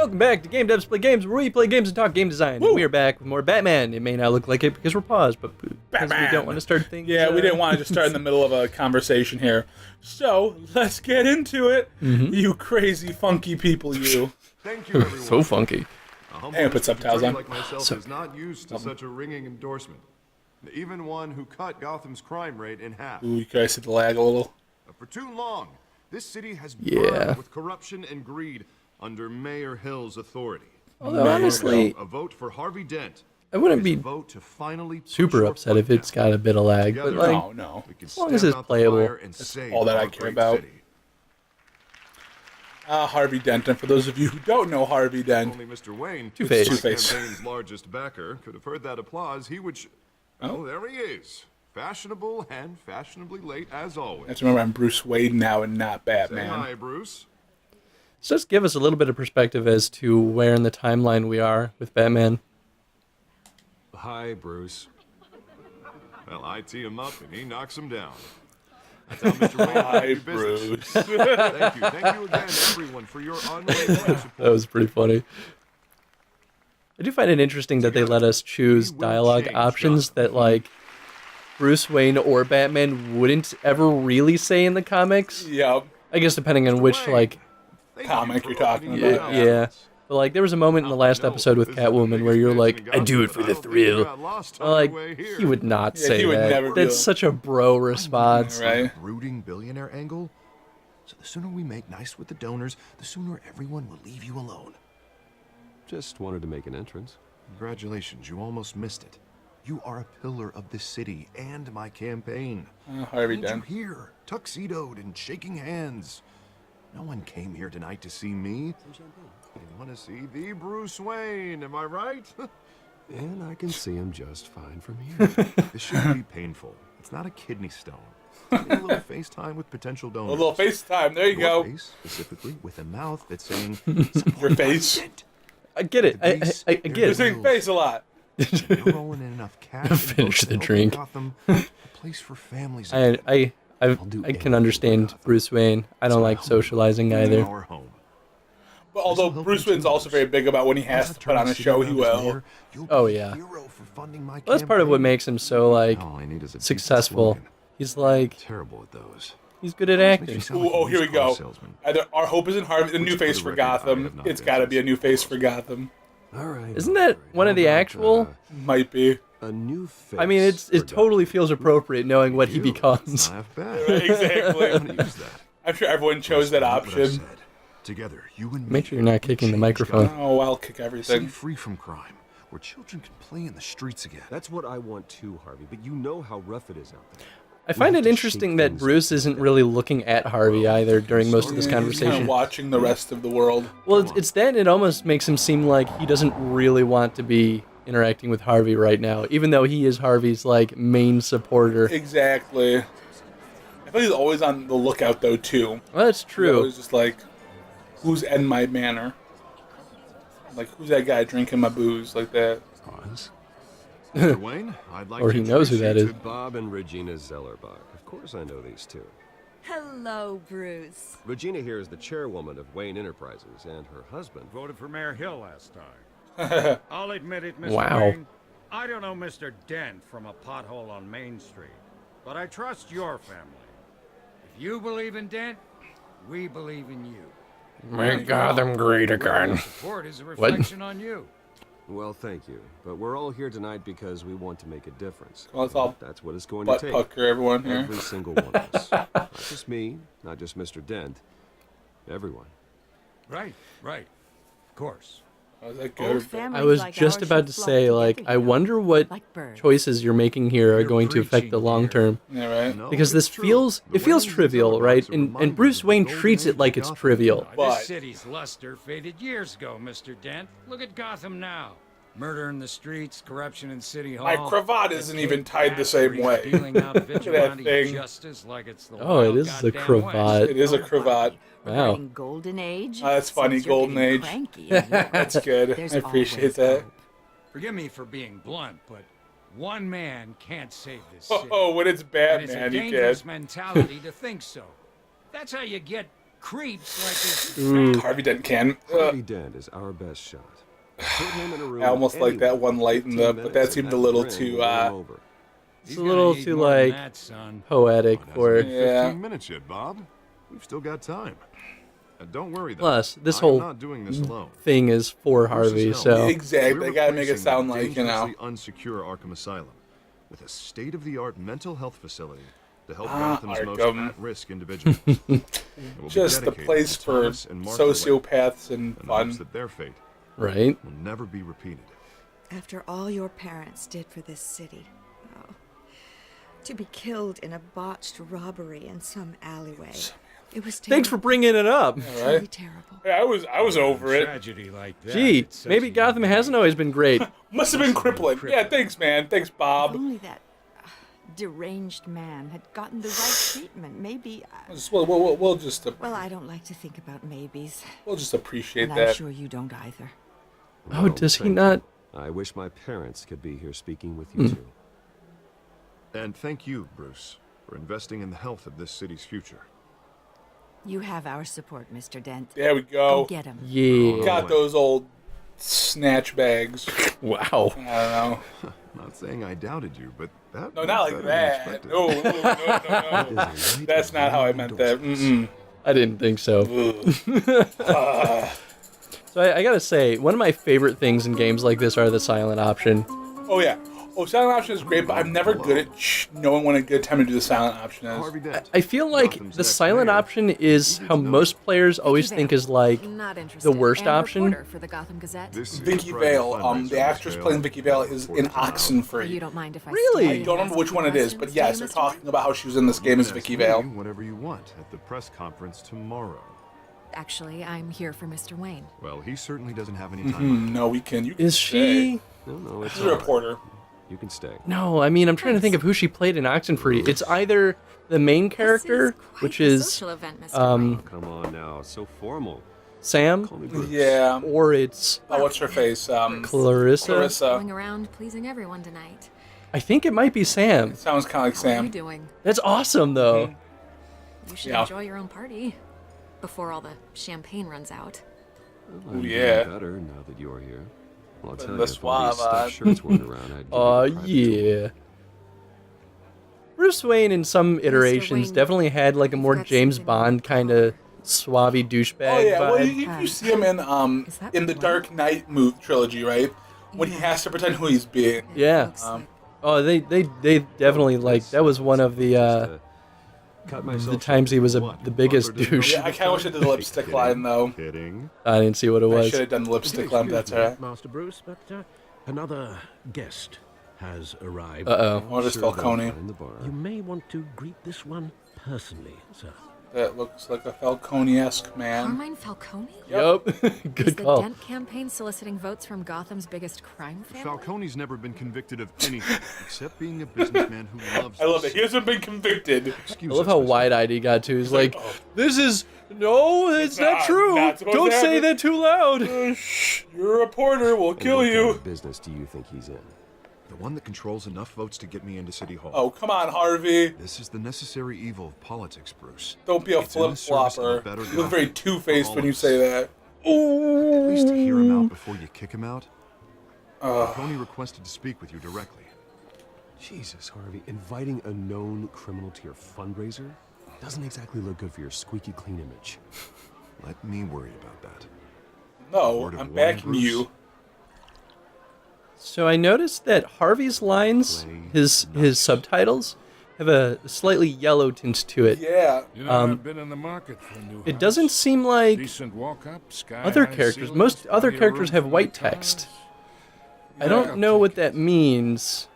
Welcome back to Game Devs Play Games, where we play games and talk game design. And we are back with more Batman. It may not look like it because we're paused, but because we don't want to start things. Yeah, we didn't want to just start in the middle of a conversation here. So, let's get into it, you crazy, funky people, you. Thank you, everyone. So funky. Hey, put subtitles on. Like myself is not used to such a ringing endorsement. Even one who cut Gotham's crime rate in half. Ooh, you guys see the lag a little? For too long, this city has Yeah. burned with corruption and greed under Mayor Hill's authority. Although, honestly, A vote for Harvey Dent. I wouldn't is a be vote to finally super push upset our if it's got a bit of lag, but Together, like, No. we can as long as stamp it's out the playable. fire and save all that I our care great about. city. Harvey Dent. And for those of you who don't know Harvey Dent, Only Mr. Wayne, Two-Face. my Two-Face. campaign's largest backer, could have heard that applause. He would. Oh, there he is. Fashionable and fashionably late as I always. have to remember I'm Bruce Wayne now and not Say Batman. hi, Bruce. so just give us a little bit of perspective as to where in the timeline we are with Batman. Hi, Bruce. Well, I tee him up and he knocks him down. That's how Mr. Wayne Hi, does business. Bruce. Thank you again, everyone, for your unwavering support. That was pretty funny. I do find it interesting that they let us choose We will dialogue change options Gotham. that, like, Bruce Wayne or Batman wouldn't ever really say in the comics. Yep. I guess depending on which, Wayne, like, thank comic you you're for talking opening about. my yeah. eyes. But, like, there was a moment in the last No, episode with this is the Catwoman where biggest you're mansion like, in I Gotham, do it but for I the don't think you thrill. got lost I'm on like, your way here. he would not Yeah, say he would that. never do That's it. such a bro response. Right. Brooding billionaire angle. So the sooner we make nice with the donors, the sooner everyone will leave you alone. Just wanted to make an entrance. Congratulations, you almost missed it. You are a pillar of this city and my campaign. Harvey Need you Dent. here, tuxedoed and shaking hands. No one came here tonight to see me. They want to see the Bruce Wayne, am I right? And I can see him just fine from here. This shouldn't be painful. It's not a kidney stone. Maybe a little FaceTime with potential A donors. little FaceTime. There you Your go. face, specifically, with a mouth that's saying, Your face. I get it. I get You're it. saying face a lot. You're rolling in enough cash and Finish votes to the open drink. Gotham, a place for families. again. I can understand Bruce Wayne. I don't like socializing either. Our home. But although This'll help Bruce you Wayne's too, also Bruce. very big about when he has Once to I put turn on the a city show, around he as will. mayor, you'll Oh, be a yeah. hero for funding my Well, that's part of what campaign. makes him so, like, All I need is a decent successful. slogan. He's like, Terrible at those. he's good at Makes acting. you sound Ooh, like a oh, here we used car go. salesman. Either our hope is in Harvey, the Which, new for face the for record, I Gotham. have not It's been got to be a since new face the for Gotham. All right. Isn't all that right. one of How the about, actual? Might be. A new face. I mean, it for totally feels appropriate knowing what he You, becomes. Not half bad. Right, exactly. I'm gonna use that. I'm sure everyone chose that What I've option. said. Together, you and Make me, sure you're not we kicking the change microphone. Gotham. Oh, I'll kick A city everything. free from crime, where children can play in the streets again. That's what I want too, Harvey. But you know how rough it is out there. I find have it to interesting shake that things Bruce up. isn't really looking at Harvey either during most of this Yeah, he's kind conversation. of watching the rest of the world. Well, it's that it almost makes him seem like he doesn't really want to be interacting with Harvey right now, even though he is Harvey's, like, main supporter. Exactly. I feel he's always on the lookout, though, too. Well, that's He's true. always just like, who's in my manor? Like, who's that guy drinking my booze like that? Hans? Mr. Wayne, I'd like Or to he knows who introduce that you is. to Bob and Regina Zellerbach. Of course I know these two. Hello, Bruce. Regina here is the chairwoman of Wayne Enterprises, and her husband. Voted for Mayor Hill last time. I'll admit it, Mr. Wow. Wayne. I don't know Mr. Dent from a pothole on Main Street, but I trust your family. If you believe in Dent, we believe in you. Make Gotham great again. Support is a reflection on you. Well, thank you. But we're all here tonight because we want to make a difference. Well, it's all That's what it's going butt to take. pucker, everyone here. Every single one of us. Not just me, not just Mr. Dent. Everyone. Right, right. Of course. Oh, is that Old good? families I was like just ours about should to flock say, like, together, I you know, wonder what like birds. choices you're making here are You're going to affect the preaching long here. term. Yeah, right? No, Because this it's true. feels, The it feels Waynes and trivial, Zellerbachs right? are And reminders Bruce of the Wayne golden treats age it like of it's Gotham. trivial. But- This city's luster faded years ago, Mr. Dent. Look at Gotham now. Murder in the streets, corruption in City Hall. My cravat the isn't Cape even tied the same Bastards way. dealing out vigilante thing. justice like it's the Oh, it wild is a goddamn cravat. West. It is a cravat. Wow. Regarding Golden Age. That's funny, since you're Golden getting Age. cranky and young, That's good. there's I appreciate always that. hope. Forgive me for being blunt, but one man can't save this city. Oh, when it's And it's a Batman, you dangerous can. mentality to think so. That's how you get creeps like this. Ooh. Harvey Dent can. Harvey Dent is our best shot. Put him in a room I almost like that one light in the, but that seemed a little too. It's a little too, like, poetic for... Yeah. 15 minutes yet, Bob. We've still got time. And don't worry, though. Plus, this I am whole not doing this alone. thing is for Harvey, so... Exactly. We're They gotta make it replacing sound the like, you know. dangerously unsecure Arkham Asylum with a state-of-the-art mental health facility to help Ah, Gotham's most Arkham. at-risk individuals. It will be Just the dedicated place to for Thomas and Martha Wayne, sociopaths and in hopes fun. that their fate Right? will never be repeated. After all your parents did for this city. Oh. To be killed in a botched robbery in some alleyway. It was terrible. Thanks for bringing it up. Really Right? terrible. Yeah, I was over it. Tragedy like that. Gee, it's such maybe a Gotham unique- hasn't always been great. Must have been crippling. Yeah, thanks, man. Thanks, If Bob. only that deranged man had gotten the right treatment, maybe. We'll just Well, I don't like to think about maybes. we'll just appreciate And I'm that. sure you don't either. Oh, does he thank you. not? I wish my parents could be here speaking with you two. And thank you, Bruce, for investing in the health of this city's future. You have our support, Mr. Dent. There we Go go. get him. Yeah. Got those old snatch bags. Wow. I don't know. Not saying I doubted you, but that No, was not like better than that. expected. No, no, no, no. That's not how I meant that. Mm-mm. I didn't think so. Ugh. So I gotta say, one of my favorite things in games like this are the silent option. Oh yeah. Oh, silent option is great, but I'm never good at knowing when a good time to do the silent option is. Harvey Dent. I feel like Gotham's the next silent mayor. option is Needed how to know. most players always think is like Not interested. the worst And option. reporter for the Gotham Gazette. This is Vicky a private Vale, fundraiser, the actress Miss playing Vale. Vicky Vale is in You Oxenfree. don't mind if I Really? stay I and don't ask remember which you one it is, but questions, yes, do they're you, Mr. talking about how she was in this game as Ask Vicky me Vale. whatever you want at the press conference tomorrow. Actually, I'm here for Mr. Wayne. Well, he certainly doesn't have any time. No, we can. You can Is she? No, it's She's a all right. reporter. You can stay. No, I mean I'm trying to think of who she played in Oxenfree. It's either the main character, This is quite which the is social event, Mr. um, Wayne. Come on now, so formal. Sam, Call me Bruce. Yeah. or it's Oh, what's her face? Clarissa. Clarissa. Going around pleasing everyone tonight. I think it might be Sam. Sounds kind of like How are you Sam. doing? That's awesome though. You should Yeah. enjoy your own party before all the champagne runs out. I'm doing yeah. better now that you're here. Well, I'll Putting tell the you, if all these suave stuffed on. shirts weren't around, I'd give Oh you a private tour. yeah. Bruce Wayne in some iterations Wayne, definitely had like a more got James something Bond kind of suave douchebag Oh yeah. Well, vibe. you see him in Is that in the right? Dark Knight trilogy, right? When he has to pretend who he's being. Yeah. Looks like Oh, they definitely like that was one of the Just, cut myself the times he was What? the biggest Butler didn't douche. Yeah, I kind of wish I did the lipstick line though. Kidding. I didn't see what it I was. should have done the lipstick line, but that's alright. Master Bruce, but another guest has arrived. Uh-oh. Or just Sure, they'll Falcone. find the bar. You may want to greet this one personally, sir. That looks like a Falcone-esque man. Carmine Falcone? Yup. Is Good the call. Dent campaign soliciting votes from Gotham's biggest crime family? Falcone's never been convicted of anything except being a businessman who loves. I love the that he hasn't been convicted. I Excuse love us, how Mr. wide-eyed he got too. He's like, oh. "This is no, it's not not- true. not supposed Don't to say happen." that too loud." Shh, you're a reporter. We'll And kill what kind you. of business do you think he's in? The one that controls enough votes to get me into City Hall. Oh, come on, Harvey. This is the necessary evil of politics, Bruce. Don't be a It's in the service of a flip-flopper. better You look very Gotham two-faced for when all you of us. say that. At least hear him out before you kick him out. Falcone requested to speak with you directly. Jesus, Harvey, inviting a known criminal to your fundraiser doesn't exactly look good for your squeaky clean image. Let me worry about that. No, Word of I'm warning, backing Bruce. you. So I noticed that Harvey's lines, his subtitles, have a slightly yellow tint to it. Yeah. You know, I've been in the market for a new It house. doesn't seem like Decent walk-up, sky other high characters. ceilings, Most other plenty of characters room have for white my text. cars. I don't I'll know take what it. that means,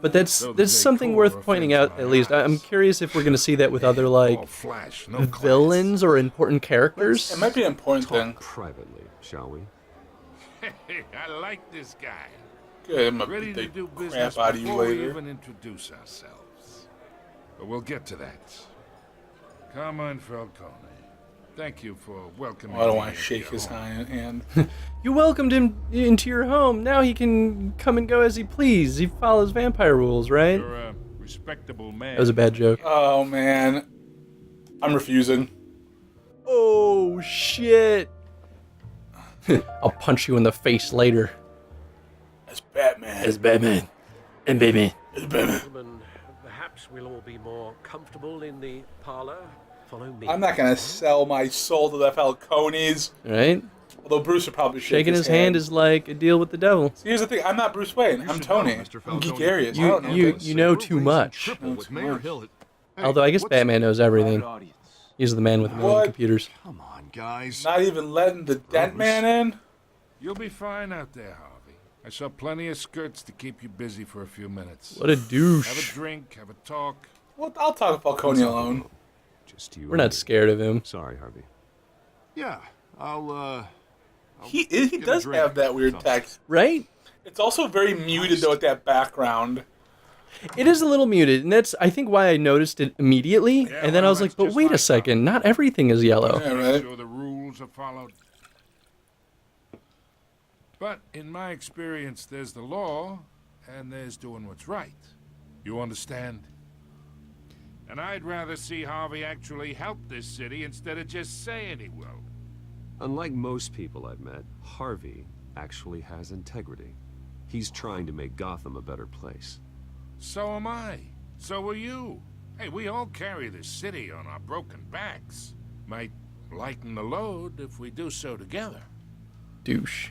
but that's So that they something call worth or pointing offense out my at least. I'm eyes. curious if we're going to see that with other like All flash, no class. villains or important characters. It might be an important thing. Talk privately, shall we? Hey, I like this guy. Good, I'm gonna Ready beat to the do crap business out of you before we later. even introduce ourselves. But we'll get to that. Carmine Falcone, thank you for welcoming Oh, I don't me want to into shake your his home. hand. You welcomed him into your home. Now he can come and go as he please. He follows vampire rules, right? You're a respectable man. That was a bad joke. Oh, man. I'm refusing. Oh, shit. I'll punch you in the face later. As Batman. As Batman. And Batman. As Batman. Gentlemen, perhaps we'll all be more comfortable in the parlor. Follow me. I'm not gonna sell my soul to the Falcones. Right? Although Bruce would probably shake Shaking his hand is like a deal with the devil. See, here's the thing. I'm not Bruce Wayne. I'm Tony. I'm Geek Arius. I don't know things. You know too much. With Mayor Hill. Hey, Although I guess what's- Batman knows everything. He's the man with a million What? computers. Come on, guys. Not even letting the Dent Man in? You'll be fine out there, Harvey. I saw plenty of skirts to keep you busy for a few minutes. What a Have a douche. drink, have a talk. Well, I'll talk to Falcone alone. Just you. We're and not me. scared of him. Sorry, Harvey. Yeah, I'll He get a does drink. have that weird Something. text. Right? It's also very muted, though, with that background. It is a little muted, and that's, I think, why I noticed it immediately. Yeah, And then I well, was like, that's but just wait a like second, not everything is yellow. Yeah, Make right. sure the rules are followed. But in my experience, there's the law, and there's doing what's right. You understand? And I'd rather see Harvey actually help this city instead of just saying he will. Unlike most people I've met, Harvey actually has integrity. He's trying to make Gotham a better place. So am I. So are you. Hey, we all carry this city on our broken backs. Might lighten the load if we do so together. Douche.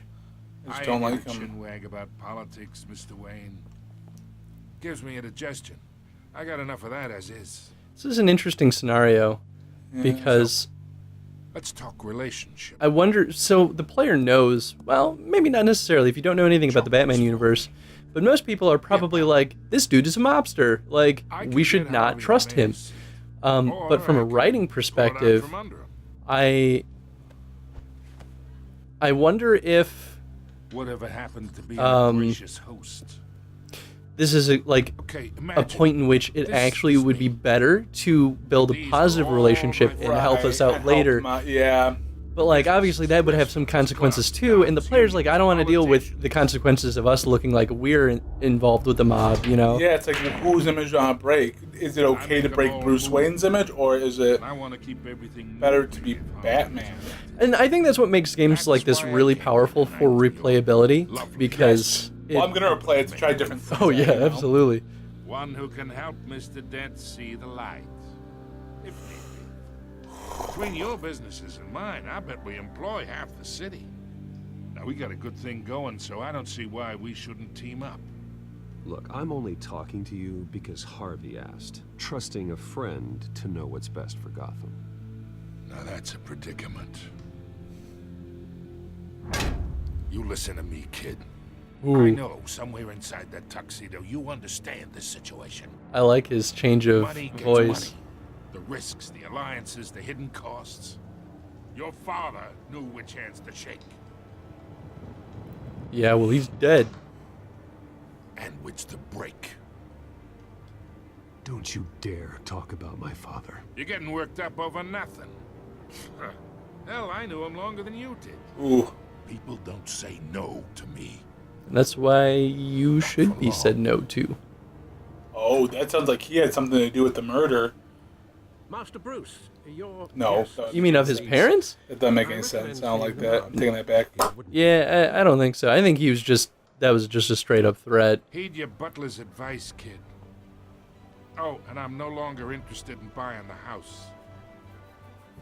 I just I don't ain't like a him. chinwag about politics, Mr. Wayne. Gives me indigestion. I got enough of that as is. This is an interesting scenario because Let's talk relationship. I wonder, so the player knows, well, maybe not necessarily if you don't know anything about the Batman universe, but most people are probably like, this dude is a mobster. Like, I we can should get not Harvey trust on him. his, But from or a I can writing pull it out perspective, from under him. I wonder if Whatever happened to be Um, a gracious host. this is like Okay, a imagine. point in which it This actually is would be me. better to build a These are positive all relationship my and help us Right, out and later. him out, yeah. But like obviously that would have some consequences too, and the player's like, I don't want to deal with the consequences of us looking like we're involved with the mob, you know? Yeah, it's like, whose image do I want to break? Is it okay to break Bruce Wayne's image, or is it And I want to keep everything better to be moving if Batman? And I think that's what makes games like this really powerful for replayability, because Well, I'm gonna replay it to try different things. oh out, yeah, you know? absolutely. One who can help Mr. Dent see the light. If need be. Between your businesses and mine, I bet we employ half the city. Now, we got a good thing going, so I don't see why we shouldn't team up. Look, I'm only talking to you because Harvey asked, trusting a friend to know what's best for Gotham. Now, that's a predicament. You listen to me, kid. I Ooh, know somewhere inside that tuxedo you understand this situation. I like his change of Money gets voice. money. The risks, the alliances, the hidden costs. Your father knew which hands to shake Yeah, well he's dead. and which to break. Don't you dare talk about my father. You're getting worked up over nothing. Hell, I knew him longer than you did. Ooh. People don't say no to me. And that's why you should be said no to. Oh, that sounds like he had something to do with the murder. Master Bruce, your No. guest. that You mean of his makes parents? It doesn't make any sense. I don't like that. I'm taking that back. Yeah, I don't think so. I think he was just, that was just a straight up threat. Heed your butler's advice, kid. Oh, and I'm no longer interested in buying the house.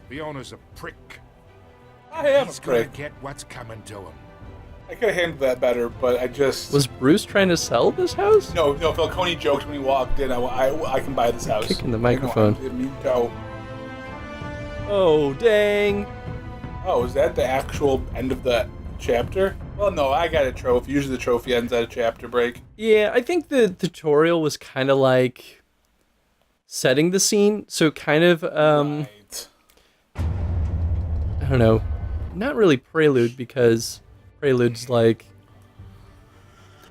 The owner's a prick. I am a He's gonna prick. get what's coming to him. I could have handled that better, but I just... Was Bruce trying to sell this house? No, Falcone joked when he walked in, I can buy this house. Kicking the I know, microphone. I mean, no. Oh, dang. Oh, is that the actual end of the chapter? Well, no, I got a trophy. Usually the trophy ends at a chapter break. Yeah, I think the tutorial was kind of like setting the scene. So kind of, Right. I don't know, not really prelude because prelude's like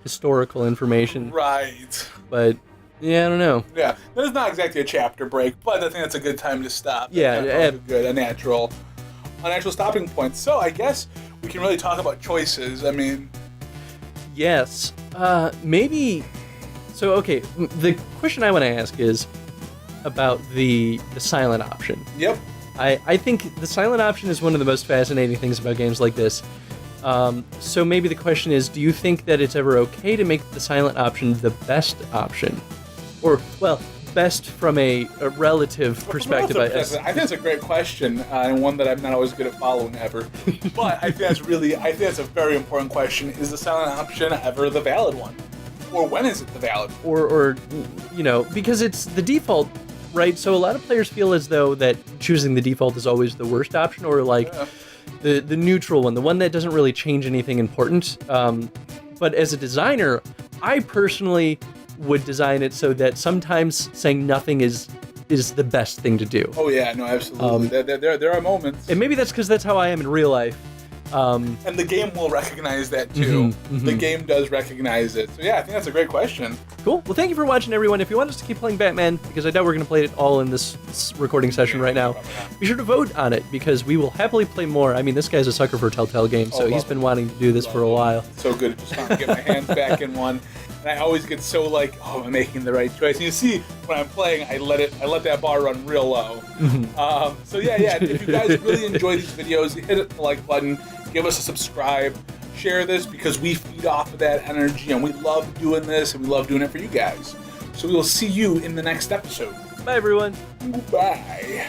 historical information. Right. But yeah, I don't know. Yeah, that is not exactly a chapter break, but I think that's a good time to stop. That Yeah, kind of feels good, a natural stopping point. So I guess we can really talk about choices. I mean, Yes. Maybe. So okay, the question I want to ask is about the silent option. yep. I think the silent option is one of the most fascinating things about games like this. So maybe the question is, do you think that it's ever okay to make the silent option the best option? Or, well, best from a relative perspective. I think that's a great question, and one that I'm not always good at following ever. But I think that's a very important question. Is the silent option ever the valid one? Or when is it the valid one? Or because it's the default, right? So a lot of players feel as though that choosing the default is always the worst option, or like the neutral one, the one that doesn't really change anything important. But as a designer, I personally would design it so that sometimes saying nothing is the best thing to do. Oh yeah, no, absolutely. There are moments, and maybe that's because that's how I am in real life. And the game will recognize that too. The game does recognize it. So yeah, I think that's a great question. Cool. Well, thank you for watching, everyone. If you want us to keep playing Batman, because I doubt we're going to play it all in this recording session right now, be sure to vote on it, because we will happily play more. I mean, this guy's a sucker for Telltale games, so he's been wanting to do this for a while. So good to just finally get my hands back in one. And I always get so like, oh, am I making the right choice? And you see, when I'm playing, I let that bar run real low. So yeah. If you guys really enjoy these videos, hit the like button, give us a subscribe, share this, because we feed off of that energy, and we love doing this, and we love doing it for you guys. So we will see you in the next episode. Bye, everyone. Bye.